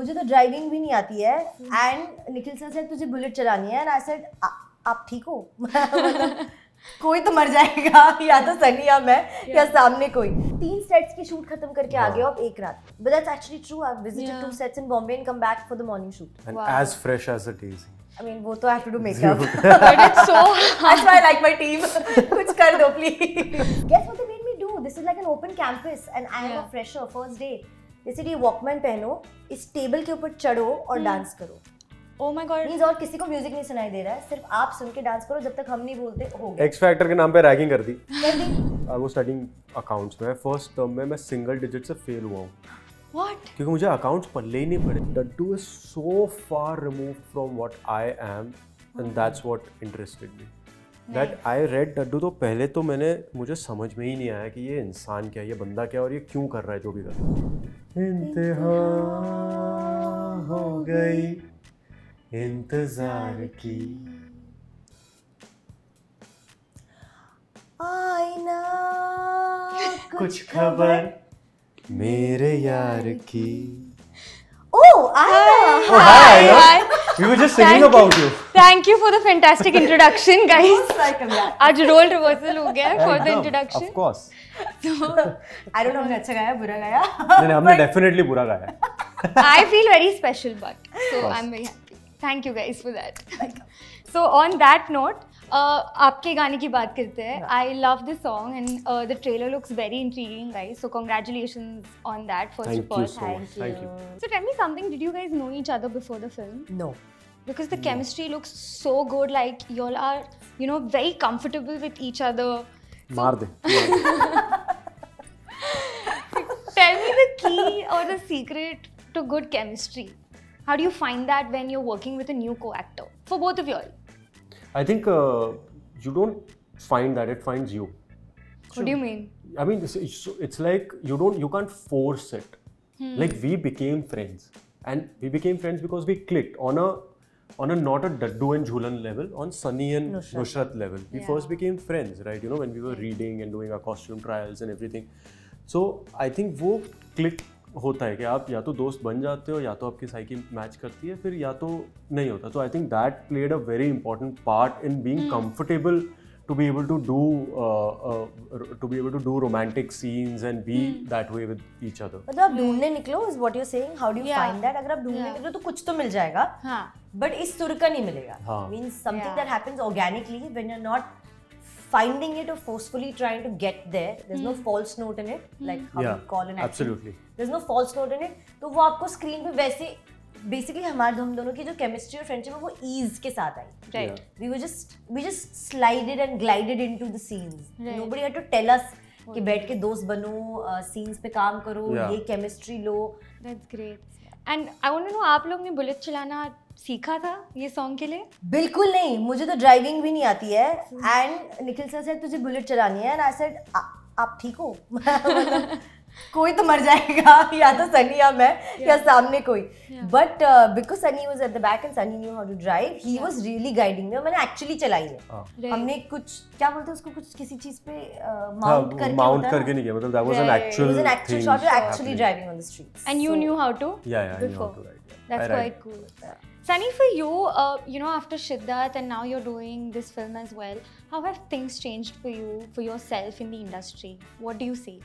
मुझे तो ड्राइविंग भी नहीं आती है एंड निखिल सर से तुझे बुलेट चलानी है एंड आई सेड आप ठीक हो? मतलब कोई तो मर जाएगा, या तो सनी या मैं या सामने कोई। 3 सेट्स की शूट खत्म करके आ गए आप एक रात। But that's actually true. I've visited 2 sets in Bombay and come back for the morning shoot. And as fresh as a daisy. I mean, वो तो I have to do makeup. But it's so that's why I like my team. कुछ कर दो please. Guess what they made me do? This is like an open campus and I am a fresher, first day. जैसे ये Walkman पहनो, इस table के ऊपर चढ़ो और डांस करो। Oh my God. मींस और किसी को म्यूजिक नहीं सुनाई दे रहा है, सिर्फ आप सुन के डांस करो, जब तक हम नहीं बोलते हो गया। एक्स फैक्टर के नाम पे रैगिंग कर दी। आई वाज स्टडीिंग अकाउंट्स में, फर्स्ट टर्म में मैं सिंगल डिजिट से फेल हुआ हूँ। What? क्योंकि मुझे अकाउंट्स पढ़ने ही नहीं पड़े। डड्डू is so far removed from what I am and that's what interested me. That I read डड्डू तो पहले तो मुझे समझ में ही नहीं आया कि ये इंसान क्या है, ये बंदा क्या है और ये क्यों कर रहा है जो भी कर रहा है। इंतहा हो गई इंतजार की, आईना कुछ खबर मेरे यार की। Oh, Aina! Hi. We were just singing about you. Thank you for the fantastic introduction, guys. Welcome back. आज role reversal हो गया है for the introduction. Of course. So, I don't know हमने अच्छा गाया बुरा गाया। नहीं हमने definitely बुरा गाया। I feel very special, but so I'm very happy. Thank you guys for that. So on that note, आपके गाने की बात करते हैं। I love this song and the trailer looks very intriguing, guys. So congratulations on that first of all. Thank you so much. Thank you. So tell me something. Did you guys know each other before the film? No. Because the chemistry looks so good. Like y'all are, you know, very comfortable with each other. मार दे। Tell me the key or the secret to good chemistry. How do you find that when you're working with a new co-actor? For both of y'all. I think you don't find that, it finds you. What do you mean? I mean, it's like you can't force it. Like we became friends, and we became friends because we clicked on a not a Daddu and Jhulan level, on Sunny and Nushrratt level. We first became friends, right? You know, when we were reading and doing our costume trials and everything. So I think वो click होता है कि आप या तो दोस्त बन जाते हो या तो आपकी साइकी मैच करती है, फिर या तो नहीं होता। तो I think that played a very important part in being comfortable to be able to do romantic scenes and be that way with each other. मतलब आप ढूंढने निकलो is what you're saying. How do you find that? अगर आप ढूंढने निकलो तो कुछ तो मिल जाएगा, but इस सुर का नहीं मिलेगा. Means something that happens organically when you're not finding it or forcefully trying to get there. There's no false note in it, like how you call an action. Absolutely. There's no false note in it. तो वो आपको screen पे वैसे basically हम दोनों की जो chemistry और फ्रेंडशिप है वो ईज के साथ आई. Right. We just slided and glided into the scenes. Right. Nobody had to tell us कि बैठ के दोस्त बनो, सीन्स पे काम करो, ये chemistry low. That's great. And I want to know, आप लोग ने बुलेट चलाना सीखा था ये सॉन्ग के लिए? बिल्कुल नहीं, मुझे तो ड्राइविंग भी नहीं आती है एंड निखिल सर से तुझे बुलेट चलानी है एंड आई सेड आप ठीक हो? मतलब कोई तो मर जाएगा, या तो सनी या मैं या सामने कोई. But because Sunny was at the back end Sunny knew how to drive, he was really guiding me. मैंने एक्चुअली चलाई है. हमने कुछ क्या बोलते हैं उसको, कुछ किसी चीज पे माउंट करके नहीं किया, मतलब that was an actual shot. You actually driving on the streets and you knew how to. Yeah, I knew how to ride. That's quite cool. Sunny, for you, you know, after Shiddhat and now you're doing this film as well, how have things changed for you, for yourself in the industry? What do you see?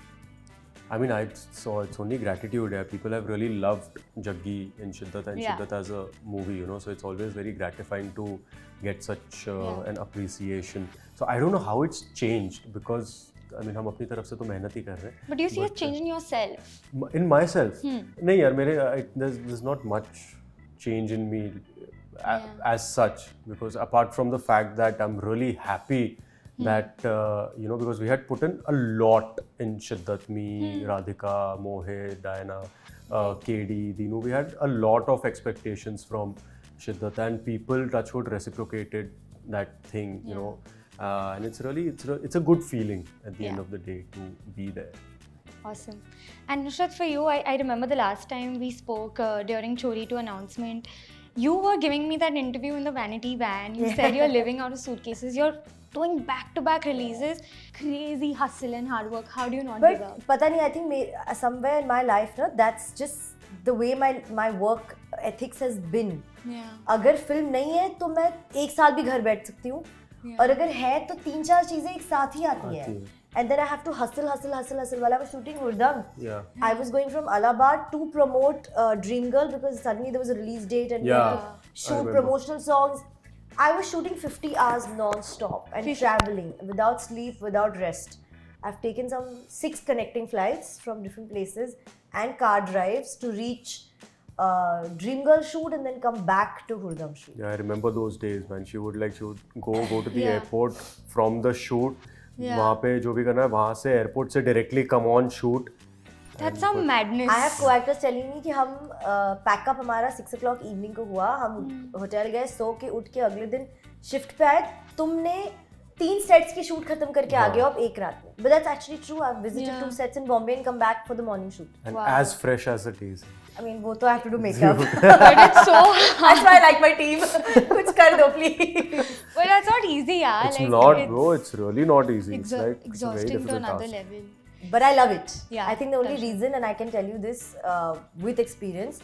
I mean, it's only gratitude. Yeah. People have really loved Jaggi in Shiddhat and Shiddhat as a movie, you know. So it's always very gratifying to get such an appreciation. So I don't know how it's changed because I mean, हम अपनी तरफ से तो मेहनत ही कर रहे हैं. But do you see a change in yourself? In myself? नहीं यार, मेरे there's not much change in me as such, because apart from the fact that I'm really happy that you know, because we had put in a lot in Shiddhat, me, Radhika, Mohit, Diana, KD, Dinu. We had a lot of expectations from Shiddhat and people, touchwood, reciprocated that thing, you know. And it's really, it's a good feeling at the end of the day to be there. Awesome. And Nushrratt, for you, I remember the last time we spoke during Chori 2 announcement, you were giving me that interview in the vanity van. You said you're living out of suitcases. You're doing back-to-back releases. Crazy hustle and hard work. How do you not give up? But pata nahi, I think somewhere in my life, no, that's just the way my work ethics has been. अगर film नहीं है तो मैं एक साल भी घर बैठ सकती हूँ, और अगर है तो 3-4 चीजें एक साथ ही आती हैं. And then I have to hustle. While I was shooting Hurdang, I was going from Allahabad to promote Dream Girl because suddenly there was a release date and we had to shoot promotional songs. I was shooting 50 hours non-stop and traveling without sleep, without rest. I've taken some 6 connecting flights from different places and car drives to reach Dream Girl shoot and then come back to Hurdang shoot. Yeah, I remember those days, man. She would go to the airport from the shoot. वहाँ पे जो भी करना है वहाँ से airport से directly come on shoot. That's some madness. I have co-actors telling me कि हम पैकअप हमारा 6 o'clock इवनिंग को हुआ, हम होटल गए, सो के उठ के अगले दिन शिफ्ट पे आए. तुमने 3 सेट्स की शूट खत्म करके आ गए हो अब एक रात में. But that's actually true. I've visited 2 sets in Bombay and come back for the morning shoot. And as fresh as it is. I mean, वो तो I have to do makeup. But it's so hard. That's why I like my team. कुछ कर दो please. But that's not easy, yeah. It's not, bro. It's really not easy. It's like exhausting to another level. But I love it. Yeah. I think the only reason, and I can tell you this with experience,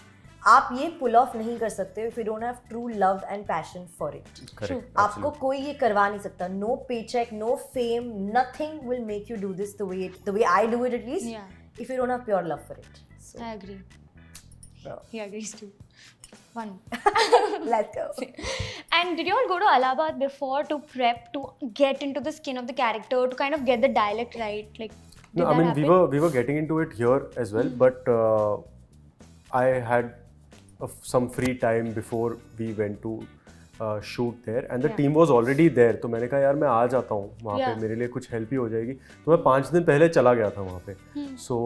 आप ये pull off नहीं कर सकते if you don't have true love and passion for it. Correct. आपको कोई ये करवा नहीं सकता. No paycheck, no fame, nothing will make you do this the way I do it at least. Yeah. If you don't have pure love for it. So. I agree. He agrees too. One. Let's go. And did you all go to Allahabad before to prep to get into the skin of the character, to kind of get the dialect right? Like, no, I mean we were getting into it here as well, but I had some free time before we went to shoot there, and the team was already there. तो मैंने कहा यार मैं आ जाता हूँ वहाँ पे, मेरे लिए कुछ हेल्प ही हो जाएगी. तो मैं 5 दिन पहले चला गया था वहाँ पे. So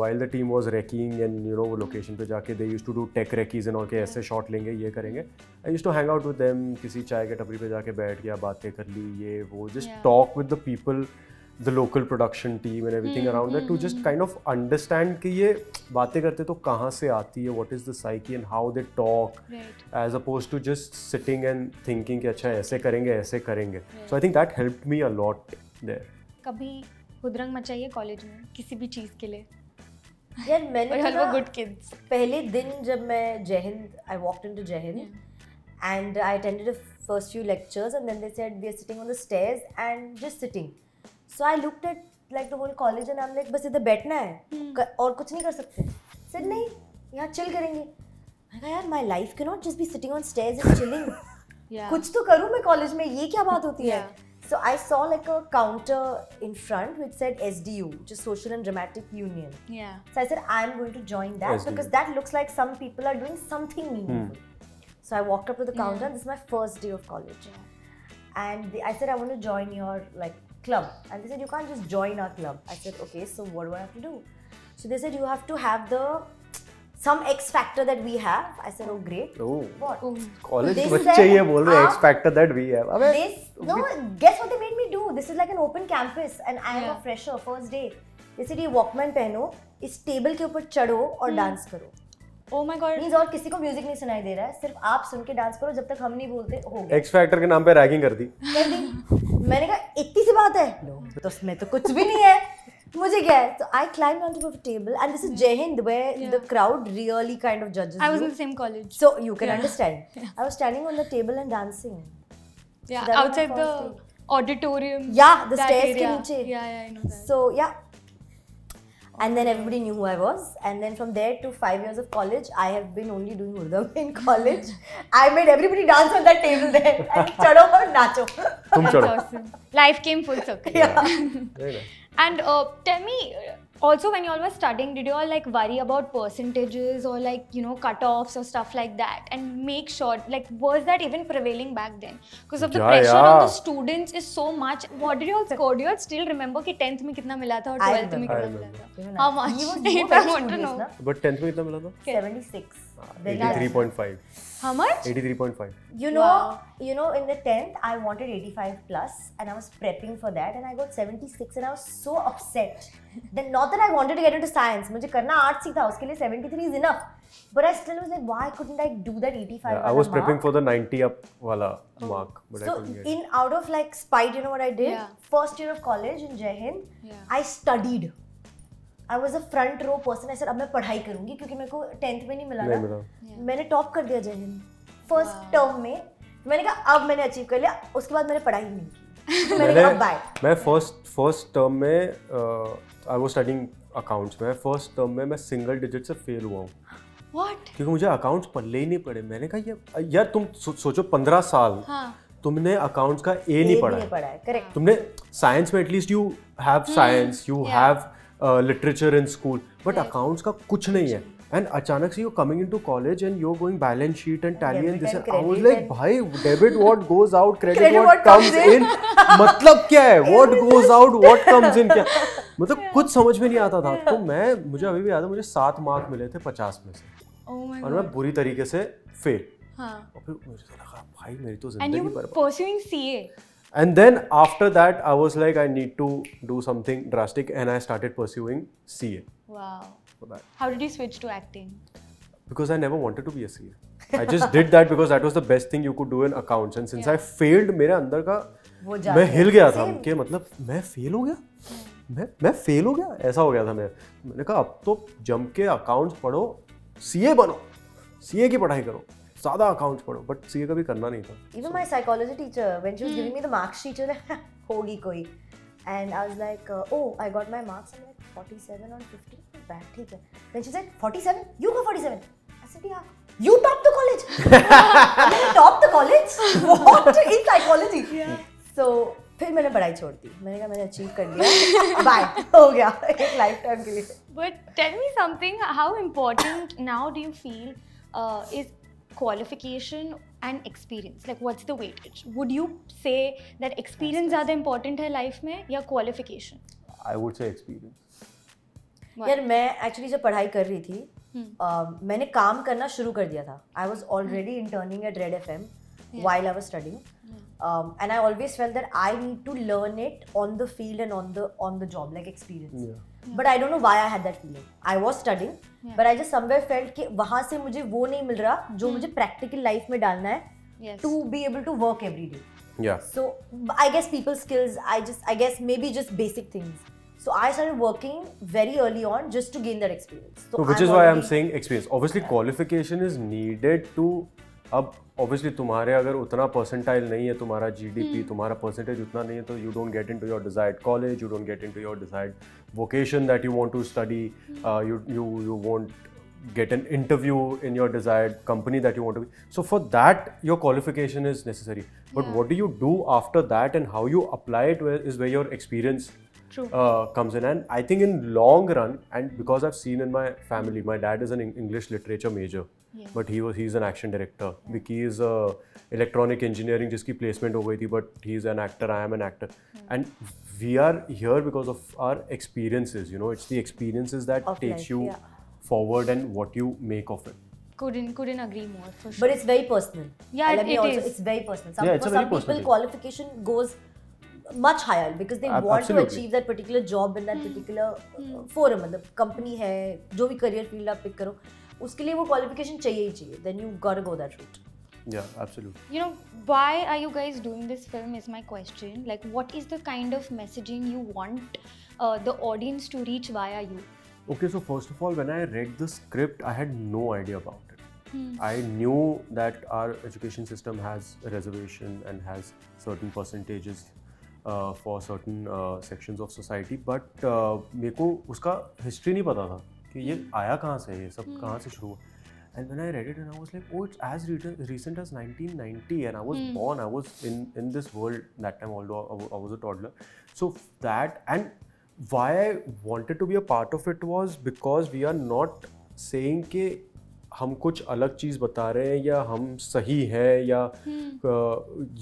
while the team was recceing and you know वो लोकेशन पे जाके they used to do tech recce's and all के ऐसे शॉट लेंगे ये करेंगे. I used to hang out with them, किसी चाय के टपरी पे जाके बैठ गया, बातें कर ली, ये वो, just talk with the people, the local production team and everything around that, to just kind of understand कि ये बातें करते तो कहाँ से आती है, what is the psyche and how they talk, as opposed to just sitting and thinking कि अच्छा ऐसे करेंगे. So I think that helped me a lot there. कभी हुदरंग मचाइए कॉलेज में किसी भी चीज़ के लिए? यार मैंने तो ना good kids. पहले दिन जब मैं जय हिंद, I walked into जय Hind and I attended the first few lectures and then they said we are sitting on the stairs and just sitting. So I looked at like the whole college and I'm like बस इधर बैठना है और कुछ नहीं कर सकते. Said नहीं, यहाँ chill करेंगे. मैं कहा यार my life cannot just be sitting on stairs and chilling. कुछ तो करूँ मैं कॉलेज में, ये क्या बात होती है? So I saw like a counter in front which said SDU, which is Social and Dramatic Union. So I said I'm going to join that SDU. Because that looks like some people are doing something meaningful. So I walked up to the counter. This is my first day of college, and I said I want to join your like club, and they said you can't just join our club. I said okay, so what do I have to do? So they said you have to have some X factor that we have. I said oh great. Oh what? College बच्चे ये बोल रहे X factor that we have. No, guess what they made me do? This is like an open campus and I am a fresher, first day. They said ये Walkman पहनो, इस table के ऊपर चढ़ो और डांस करो. Oh my God. Means और किसी को म्यूजिक नहीं सुनाई दे रहा है, सिर्फ आप सुन के डांस करो, जब तक हम नहीं बोलते हो गया. X Factor के नाम पे रैगिंग कर दी. मैंने कहा इतनी सी बात है, तो उसमें तो कुछ भी नहीं है, मुझे क्या है? So I climbed on top of a table and this is Jai Hind where the crowd really kind of judges you. I was in the same college. So you can understand. I was standing on the table and dancing. Yeah, so outside the auditorium. Yeah, the stairs के नीचे. Yeah, I know that. So yeah. And then everybody knew who I was. And then from there to 5 years of college, I have been only doing Hurdang in college. I made everybody dance on that table there. And chado aur nacho. Tum chado. Awesome. Life came full circle. Yeah. Very nice. And tell me, also when you all were studying, did you all like worry about percentages or like, you know, cut-offs or stuff like that? And make sure, like, was that even prevailing back then? Because of the pressure on the students is so much. What did you all score? Do you all still remember कि 10th में कितना मिला था और 12th में कितना मिला था? How much? I want to know. But 10th में कितना मिला था? 76. 83.5. How much? 83.5. You know, in the 10th, I wanted 85 plus and I was prepping for that and I got 76 and I was so upset. Then not that I wanted to get into science, मुझे करना arts ही था, उसके लिए 73 is enough. But I still was like, why couldn't I do that 85? I was prepping for the 90 up wala mark, but so I couldn't get it. Out of like spite, you know what I did? First year of college in Jai Hind, I studied. I was a front row person. I said अब मैं पढ़ाई करूँगी क्योंकि मेरे को 10th में नहीं मिला ना. मैंने टॉप कर दिया जय हिंद फर्स्ट टर्म में. मैंने कहा अब मैंने अचीव कर लिया. उसके बाद मैंने पढ़ाई नहीं की. मैंने कहा बाय. मैं फर्स्ट टर्म में I was studying accounts. मैं फर्स्ट टर्म में मैं सिंगल डिजिट से फेल हुआ हूँ. What? क्योंकि मुझे अकाउंट्स पढ़ने ही नहीं पड़े. मैंने कहा यार तुम सोचो 15 साल तुमने अकाउंट्स का ए नहीं पढ़ा है. करेक्ट. तुमने साइंस में at least you have science, you have literature in school, but accounts का कुछ नहीं है. एंड अचानक से you coming into college and you going balance sheet and tally and this. I was like भाई debit what goes out, credit what comes in. मतलब क्या है what goes out what comes in? क्या मतलब कुछ समझ में नहीं आता था. तो मुझे अभी भी याद है मुझे 7 मार्क मिले थे 50 में से. और मैं बुरी तरीके से फेल. और फिर मुझे लगा भाई मेरी तो जिंदगी बर्बाद. Pursuing CA. And then after that I was like I need to do something drastic and I started pursuing CA. Wow. For that. How did you switch to acting? Because I never wanted to be a CA. I just did that because that was the best thing you could do in accounts. And since I failed, मेरे अंदर का मैं हिल गया था कि मतलब मैं fail हो गया. मैं फेल हो गया ऐसा हो गया था. मैंने कहा अब तो जम के अकाउंट्स पढ़ो, CA बनो, CA की पढ़ाई करो, ज़्यादा अकाउंट्स पढ़ो. बट CA कभी करना नहीं था. Even my psychology teacher, when she was giving me the mark sheet, she was like, होगी कोई. And I was like, oh, I got my marks. I'm like 47 on 50. Bad, ठीक है. Then she said, 47? You got 47? I said, yeah. You topped the college. You topped the college? What in psychology? Yeah. So फिर मैंने पढ़ाई छोड़ दी. मैंने कहा मैंने achieve कर लिया. बाय. हो गया एक लाइफ टाइम के लिए. But tell me something. How important now do you feel is qualification and experience? Like what's the weightage? Would you say that experience ज़्यादा important है life में या qualification? I would say experience. यार मैं actually जब पढ़ाई कर रही थी मैंने काम करना शुरू कर दिया था. I was already interning at Red FM while I was studying. And I always felt that I need to learn it on the field and on the job, like experience. But I don't know why I had that feeling. I was studying, but I just somewhere felt कि वहाँ से मुझे वो नहीं मिल रहा जो मुझे practical life में डालना है to be able to work every day. Yeah. So I guess people skills, I guess maybe just basic things. So I started working very early on just to gain that experience. So which is why I'm saying experience. Obviously, qualification is needed to. अब obviously तुम्हारे अगर उतना percentile नहीं है, तुम्हारा GDP, तुम्हारा percentage उतना नहीं है, तो you don't get into your desired college, you don't get into your desired vocation that you want to study, you won't get an interview in your desired company that you want to be. So for that, your qualification is necessary. But what do you do after that and how you apply it is where your experience comes in. And I think in long run, and because I've seen in my family, my dad is an English literature major. But he's an action director. Vicky is electronic engineering जिसकी placement हो गई थी, but he's an actor, I am an actor. And we are here because of our experiences, you know, it's the experiences that takes you forward and what you make of it. Couldn't agree more, for sure. But it's very personal. Yeah, it is. It's very personal. Some people qualification goes much higher because they want to achieve that particular job in that particular forum. मतलब company है, जो भी career field आप pick करो, उसके लिए वो qualification चाहिए ही चाहिए. Then you gotta go that route. Yeah, absolutely. You know, why are you guys doing this film is my question. Like, what is the kind of messaging you want the audience to reach via you? Okay, so first of all, when I read the script, I had no idea about it. I knew that our education system has a reservation and has certain percentages for certain sections of society, but मेरे को उसका history नहीं पता था कि ये आया कहाँ से, ये सब कहाँ से शुरू हुआ. And when I read it, and I was like, oh, it's as recent as 1990, and I was born, I was in this world that time, although I was a toddler. So that, and why I wanted to be a part of it was because we are not saying कि हम कुछ अलग चीज़ बता रहे हैं या हम सही है या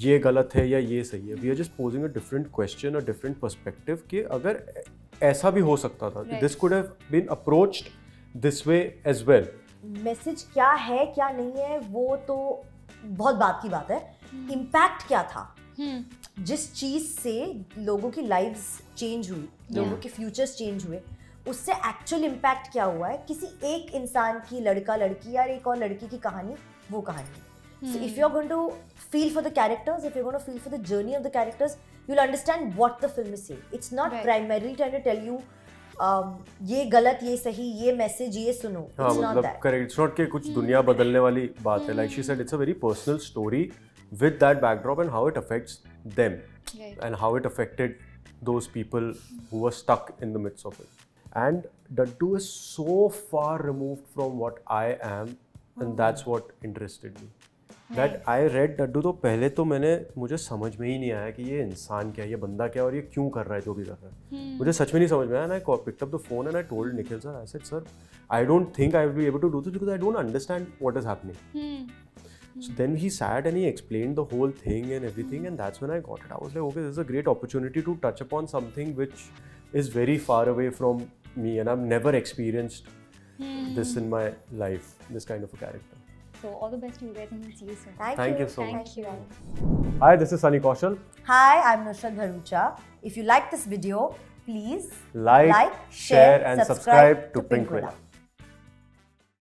ये गलत है या ये सही है. We are just posing a different question, a different perspective कि अगर ऐसा भी हो सकता था. This could have been approached this way as well. Message क्या है क्या नहीं है वो तो बहुत बात की बात है. इम्पैक्ट क्या था, जिस चीज से लोगों की लाइव्स चेंज हुई, लोगों के फ्यूचर्स चेंज हुए, उससे एक्चुअल इम्पैक्ट क्या हुआ है किसी एक इंसान की, लड़का लड़की या एक और लड़की की कहानी, वो कहानी. So if you're going to feel for the characters, if you're going to feel for the journey of the characters, you'll understand what the film is saying. It's not primarily trying to tell you ये गलत ये सही ये message ये सुनो. हाँ It's not मतलब that. Correct. It's not कि कुछ दुनिया बदलने वाली बात है. Like she said it's a very personal story with that backdrop and how it affects them and how it affected those people who were stuck in the midst of it. And Daddu is so far removed from what I am and that's what interested me. That I read Daddu तो पहले तो मुझे समझ में ही नहीं आया कि ये इंसान क्या है, ये बंदा क्या है और ये क्यों कर रहा है जो भी कर रहा है. मुझे सच में नहीं समझ में आया. And I picked up the phone and I told Nikhil sir, I said, sir, I don't think I will be able to do this because I don't understand what is happening. So then he sat and he explained the whole thing and everything, and that's when I got it. I was like, okay, this is a great opportunity to touch upon something which is very far away from me, and I've never experienced this in my life, this kind of a character. So all the best to you guys and see you soon. Thank you so much. Thank you. Hi, this is Sunny Kaushal. Hi, I'm Nushrratt Bharuccha. If you like this video, please Like, share and subscribe to Pinkvilla.